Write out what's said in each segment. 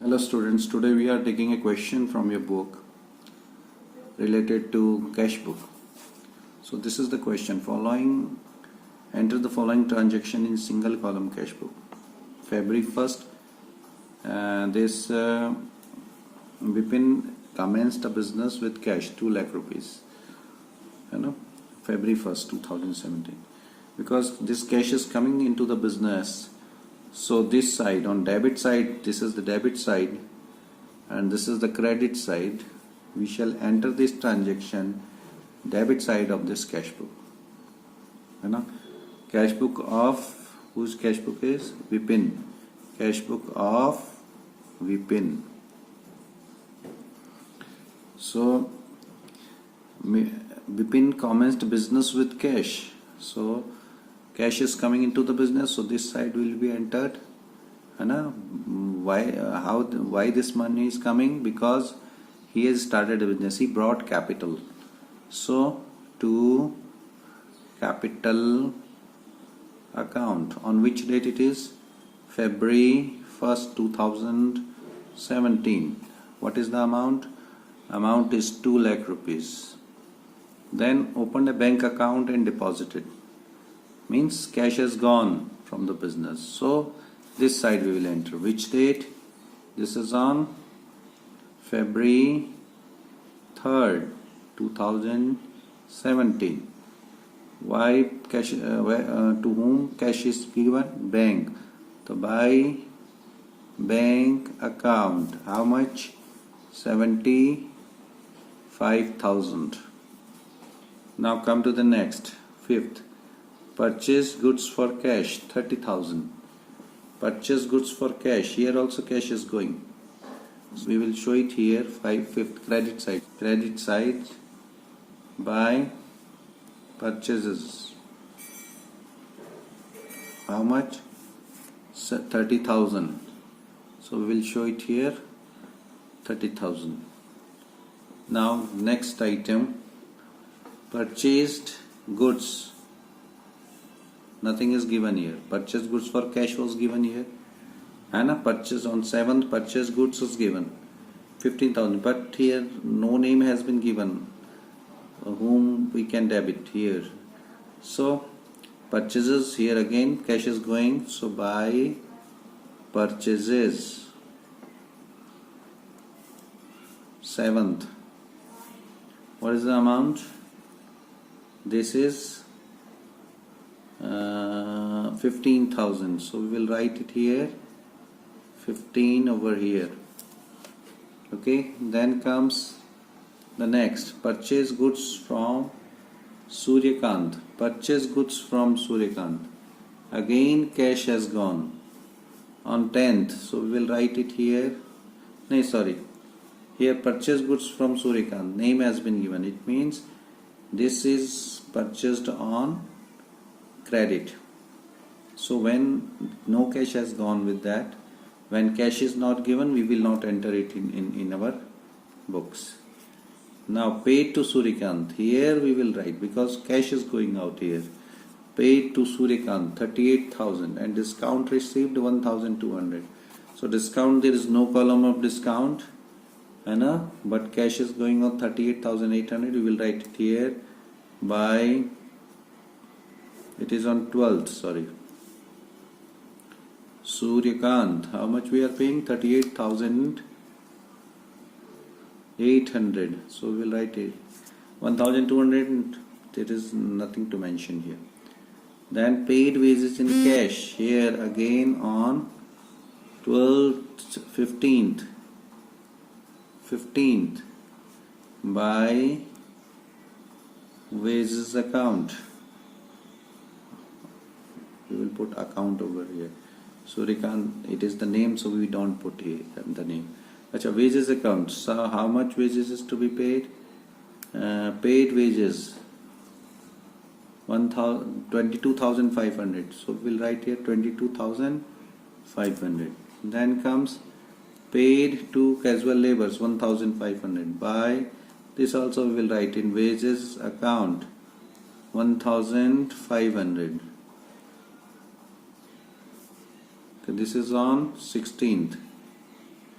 Hello students, today we are taking a question from your book related to cash book. So this is the question: enter the following transaction in single column cash book. February 1st, Vipin commenced a business with cash 2 lakh rupees. February 1st, 2017. Because this cash is coming into the business. So this side, on debit side, this is the debit side and this is the credit side. We shall enter this transaction debit side of this cash book. Cash book of, whose cash book is? Vipin. Cash book of Vipin. So Vipin commenced business with cash. So cash is coming into the business, so this side will be entered. Why this money is coming? Because he has started a business, he brought capital. So to capital account, on which date it is? February 1st, 2017. What is the amount? Amount is 2 lakh rupees. Then opened a bank account and deposited. Means cash has gone from the business. So this side we will enter. Which date? This is on February 3rd, 2017. Why cash? To whom cash is given? Bank. So by bank account, how much? 75,000. Now come to the next, 5th. Purchase goods for cash, 30,000. Purchase goods for cash. Here also cash is going. So we will show it here. 5th, credit side. Credit side by purchases. How much? 30,000. So we will show it here. 30,000. Now next item. Purchased goods. Nothing is given here. Purchase goods for cash was given here. And a purchase on 7th, purchase goods was given 15,000. But here no name has been given whom we can debit here. So purchases, here again cash is going. So by purchases 7th. What is the amount? This is 15,000. So we will write it here, 15 over here. Okay, then comes the next. Purchase goods from Suryakant. Purchase goods from Suryakant. Again cash has gone on 10th. So we will write it here. No, sorry. Here purchase goods from Suryakant. Name has been given. It means this is purchased on credit. So when no cash has gone with that, when cash is not given, we will not enter it in our books. Now paid to Suryakant. Here we will write, because cash is going out here. Paid to Suryakant 38,000 and discount received 1,200. So discount, there is no column of discount. But cash is going on 38,800. We will write it here by, it is on 12th, sorry. Suryakant, how much we are paying? 38,800. So we will write it 1,200. There is nothing to mention here. Then paid wages in cash. Here again on 12th, 15th by wages account. We will put account over here. Suryakant, it is the name, so we don't put here the name. Achha, wages account. So how much wages is to be paid? Paid wages 22,500. So we will write here 22,500. Then comes paid to casual laborers 1,500. By this also we will write in wages account 1,500. Okay, this is on 16th.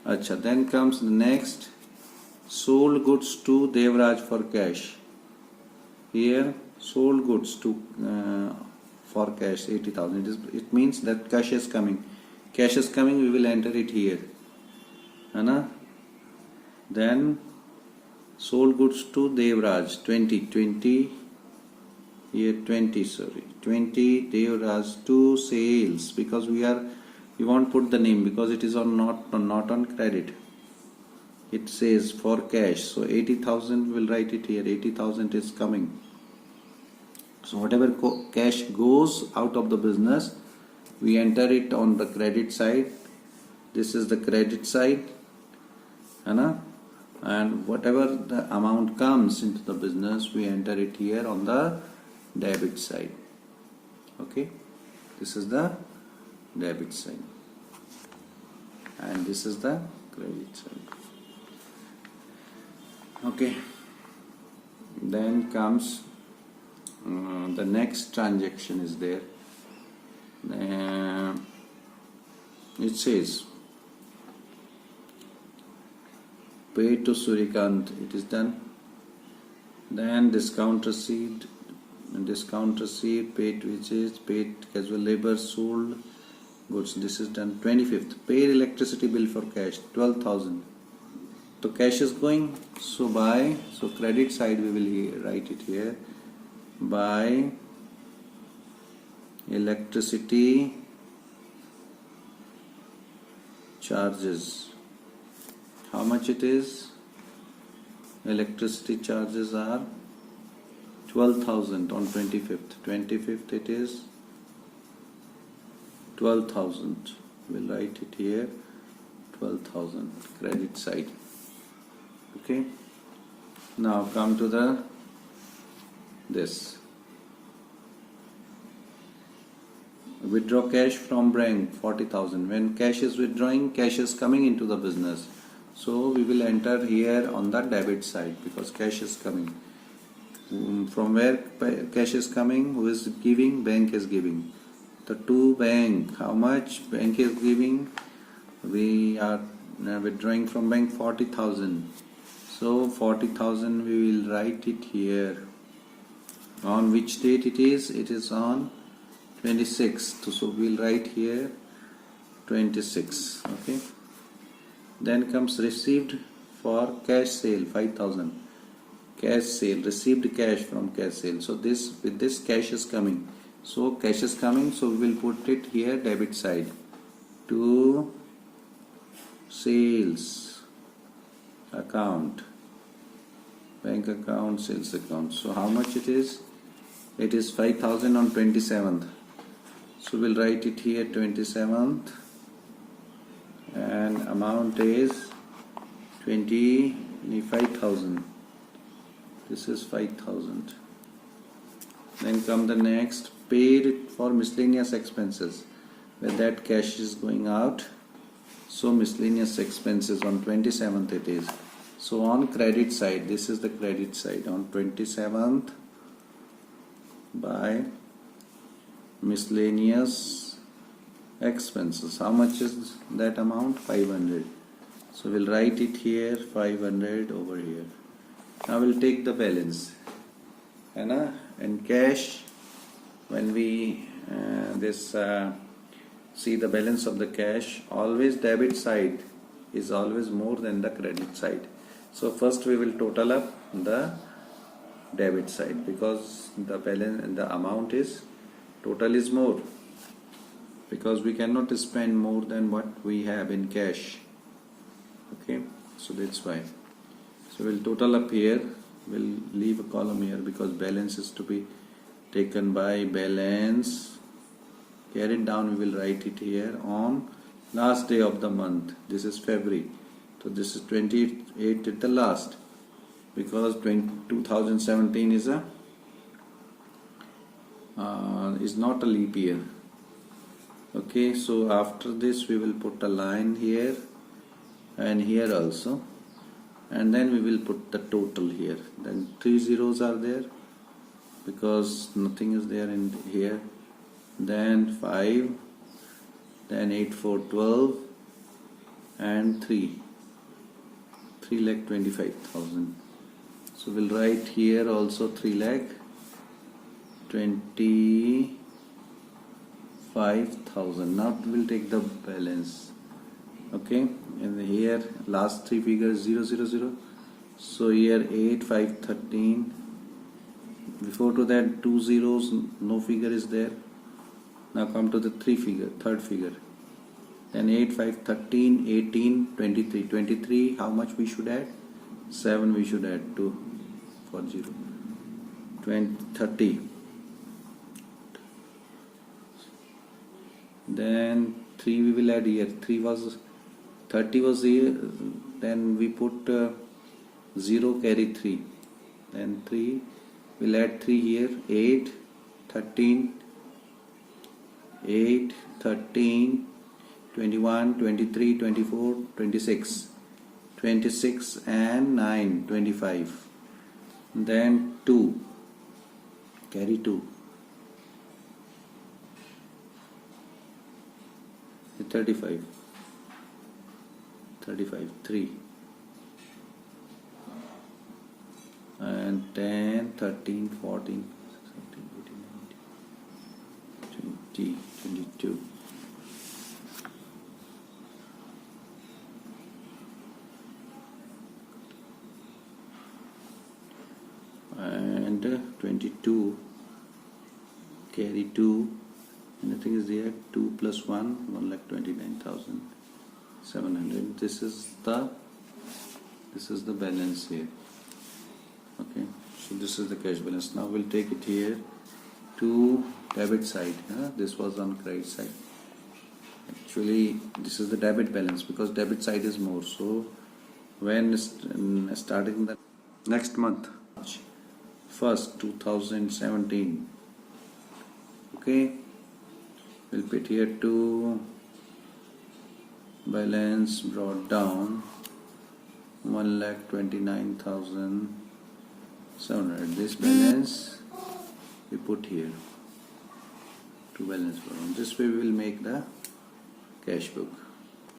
Acha, then comes the next, sold goods to Devraj for cash. Here sold goods to for cash 80,000. It means that cash is coming. Cash is coming, we will enter it here. Anna? Then sold goods to Devraj 20 here 20 Devraj to sales, because we won't put the name because it is on not on credit. It says for cash, so 80,000 we will write it here. 80,000 is coming. So whatever cash goes out of the business, we enter it on the credit side. This is the credit side, and whatever the amount comes into the business, we enter it here on the debit side. Okay, this is the debit side and this is the credit side. Okay, then comes the next transaction is there. It says pay to Surikant, it is done. Then discount receipt, paid wages, paid casual labor, sold goods, this is done. 25th, pay electricity bill for cash 12,000. So cash is going, so credit side we will write it here, by electricity charges. How much it is? Electricity charges are 12,000 on 25th. 25th it is 12,000. We'll write it here 12,000 credit side. Okay. Now come to this. Withdraw cash from bank 40,000. When cash is withdrawing, cash is coming into the business. So we will enter here on the debit side because cash is coming. From where cash is coming? Who is giving? Bank is giving. The to bank, how much bank is giving? We are withdrawing from bank 40,000. So 40,000 we will write it here. On which date it is? It is on 26th. So we will write here 26. Okay. Then comes received for cash sale 5,000. Cash sale, received cash from cash sale. So with this cash is coming. So cash is coming, so we will put it here debit side. To sales account, bank account, sales account. So how much it is? It is 5,000 on 27th. So we'll write it here 27th. And amount is 25,000. This is 5,000. Then come the next, paid for miscellaneous expenses, where that cash is going out. So miscellaneous expenses on 27th it is. So on credit side, this is the credit side on 27th, by miscellaneous expenses. How much is that amount? 500. So we'll write it here 500 over here. Now we'll take the balance. And cash, when we see the balance of the cash, always debit side is always more than the credit side. So first we will total up the debit side because the balance and the amount is total is more, because we cannot spend more than what we have in cash. Okay, so that's why. So we'll total up here. We'll leave a column here because balance is to be taken by balance. Carried down, we will write it here on last day of the month. This is February. So this is 28 at the last, because 2017 is not a leap year. Okay, so after this we will put a line here and here also, and then we will put the total here. Then 3 zeros are there because nothing is there in here. Then 5, then 8, 4, 12, and 3 lakh 25,000. So we'll write here also 3 lakh 25,000. Now we'll take the balance. Okay, and here last three figures 000. So here 8 5 13. Before to that 2 zeros, no figure is there. Now come to the third figure. Then 8 5 13 18 23. 23, how much we should add? 7 we should add to for 0. 30. Then 3 we will add here. 30 was here. Then we put 0 carry 3. Then 3 we'll add 3 here. 8 13 21 23 24 26 and 9 25. Then 2 carry 2. 35 3 and 10 13 14 17 18 19 20 22. And 22 carry 2. Anything is there? 2 plus 1 lakh 29,700. This is the balance here. Okay, so this is the cash balance. Now we'll take it here to debit side. This was on credit side. Actually, this is the debit balance because debit side is more. So when starting the next month, March 1st 2017. Okay, we'll put here to balance brought down 1,29,700. This balance we put here to balance brought down. This way we will make the cash book.